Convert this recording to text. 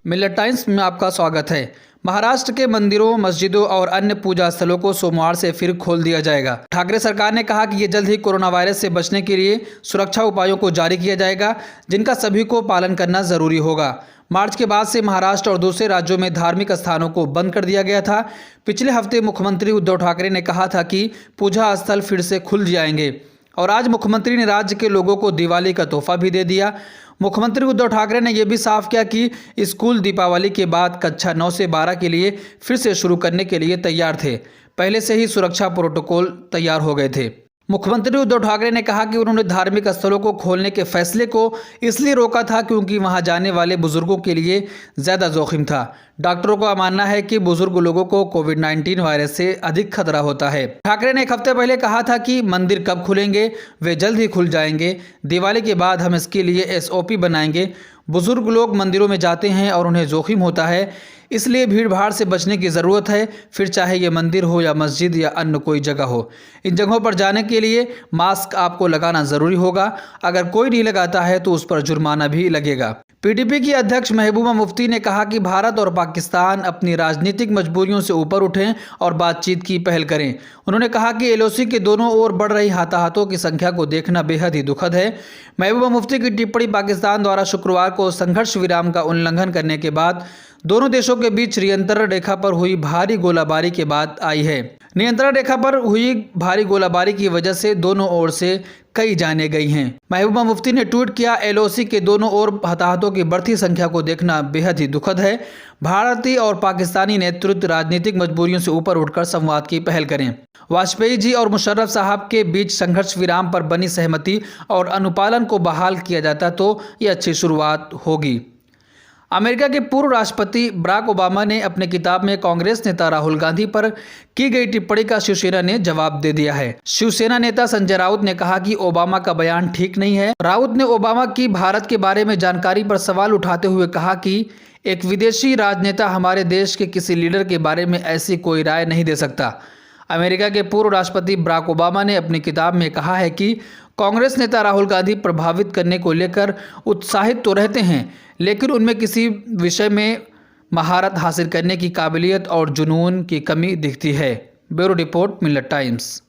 मिलत टाइम्स में आपका स्वागत है। महाराष्ट्र के मंदिरों, मस्जिदों और अन्य पूजा स्थलों को सोमवार से फिर खोल दिया जाएगा। ठाकरे सरकार ने कहा कि ये जल्द ही कोरोना वायरस से बचने के लिए सुरक्षा उपायों को जारी किया जाएगा, जिनका सभी को पालन करना जरूरी होगा। मार्च के बाद से महाराष्ट्र और दूसरे राज्यों में धार्मिक स्थानों को बंद कर दिया गया था। पिछले हफ्ते मुख्यमंत्री उद्धव ठाकरे ने कहा था कि पूजा स्थल फिर से खुल जाएंगे और आज मुख्यमंत्री ने राज्य के लोगों को दिवाली का तोहफा भी दे दिया। मुख्यमंत्री उद्धव ठाकरे ने यह भी साफ किया कि स्कूल दीपावली के बाद कक्षा 9 से 12 के लिए फिर से शुरू करने के लिए तैयार थे। पहले से ही सुरक्षा प्रोटोकॉल तैयार हो गए थे। मुख्यमंत्री उद्धव ठाकरे ने कहा कि उन्होंने धार्मिक स्थलों को खोलने के फैसले को इसलिए रोका था क्योंकि वहां जाने वाले बुजुर्गों के लिए ज़्यादा जोखिम था। डॉक्टरों का मानना है कि बुजुर्ग लोगों को कोविड-19 वायरस से अधिक खतरा होता है। ठाकरे ने एक हफ्ते पहले कहा था कि मंदिर कब खुलेंगे, वे जल्द ही खुल जाएंगे। दिवाली के बाद हम इसके लिए SOP बनाएंगे। बुजुर्ग लोग मंदिरों में जाते हैं और उन्हें जोखिम होता है, इसलिए भीड़ भाड़ से बचने की ज़रूरत है, फिर चाहे ये मंदिर हो या मस्जिद या अन्य कोई जगह हो। इन जगहों पर जाने के लिए मास्क आपको लगाना ज़रूरी होगा। अगर कोई नहीं लगाता है तो उस पर जुर्माना भी लगेगा। PDP की अध्यक्ष महबूबा मुफ्ती ने कहा कि भारत और पाकिस्तान अपनी राजनीतिक मजबूरियों से ऊपर उठें और बातचीत की पहल करें। उन्होंने कहा कि LOC के दोनों ओर बढ़ रही हताहतों की संख्या को देखना बेहद ही दुखद है। महबूबा मुफ्ती की टिप्पणी पाकिस्तान द्वारा शुक्रवार को संघर्ष विराम का उल्लंघन करने के बाद दोनों देशों के बीच नियंत्रण रेखा पर हुई भारी गोलाबारी के बाद आई है। नियंत्रण रेखा पर हुई भारी गोलाबारी की वजह से दोनों ओर से कई जानें गई हैं। महबूबा मुफ्ती ने ट्वीट किया, LOC के दोनों ओर हताहतों की बढ़ती संख्या को देखना बेहद ही दुखद है। भारतीय और पाकिस्तानी नेतृत्व राजनीतिक मजबूरियों से ऊपर उठकर संवाद की पहल करें। वाजपेयी जी और मुशर्रफ साहब के बीच संघर्ष विराम पर बनी सहमति और अनुपालन को बहाल किया जाता तो ये अच्छी शुरुआत होगी। अमेरिका के पूर्व राष्ट्रपति बराक ओबामा ने अपने किताब में कांग्रेस नेता राहुल गांधी पर की गई टिप्पणी का शिवसेना ने जवाब दे दिया है। शिवसेना नेता संजय राउत ने कहा कि ओबामा का बयान ठीक नहीं है। राउत ने ओबामा की भारत के बारे में जानकारी पर सवाल उठाते हुए कहा कि एक विदेशी राजनेता हमारे देश के किसी लीडर के बारे में ऐसी कोई राय नहीं दे सकता। अमेरिका के पूर्व राष्ट्रपति बराक ओबामा ने अपनी किताब में कहा है कि कांग्रेस नेता राहुल गांधी प्रभावित करने को लेकर उत्साहित तो रहते हैं, लेकिन उनमें किसी विषय में महारत हासिल करने की काबिलियत और जुनून की कमी दिखती है। ब्यूरो रिपोर्ट, मिलत टाइम्स।